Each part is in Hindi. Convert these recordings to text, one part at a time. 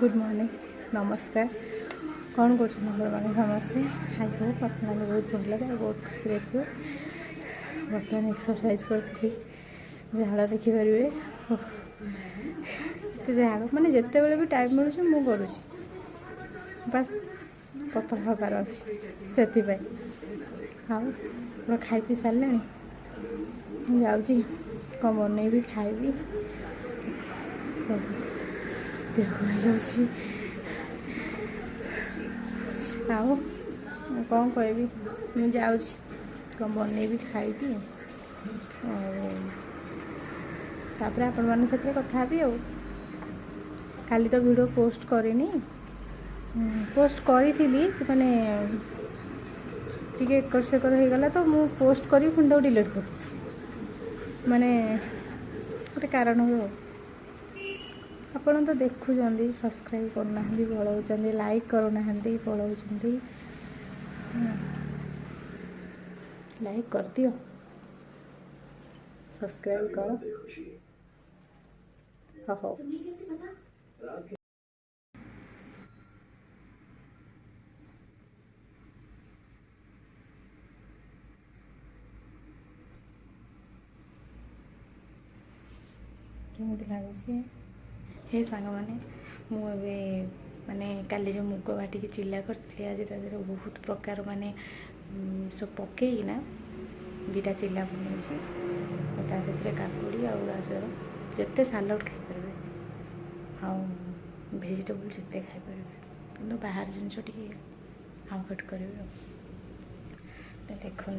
गुड मॉर्निंग नमस्कार कौन कर समस्ते आई होप आप बहुत भल लगे बहुत खुशी रहे बर्तमान एक्सरसाइज करी झाड़ देखिपारे तो झाड़ मानने जिते बड़े भी टाइम मिलूँ मु करुँच बस पतला हबार अच्छे से खाई पी सारे जाऊँगी कौन बनईबी खाइबी देह जाऊँगी आउ कौन कहबी मुझे जाऊँगी कौन बनईबी खाइबी तापर आपण मान साथ कथा भी आउ काली तो वीडियो पोस्ट करनी पोस्ट करी माने टी एकर सेकर हो गला तो मु पोस्ट करी पुणी तो डिलीट कर दी माने गोटे कारण हो आपण तो देखुं सब्सक्राइब करना पलाऊँ लाइक करना पलाऊँ लाइक कर दियो सब्सक्राइब करो हो केमती लगुच हे सांग मैंने मुझे माने काली जो मुग बाटिक चिल्ला करी आज तरह बहुत प्रकार माने सब पकईना दुटा चिल्ला बन काकुड़ी आ गाजर जिते सालड खाईपर भेजिटेबल जिते खाईपर कि बाहर जिनस टी अवॉइड करेंगे देखो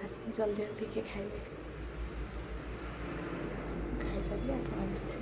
आस जल्दी जल्दी किए खाइए खाई सारे आप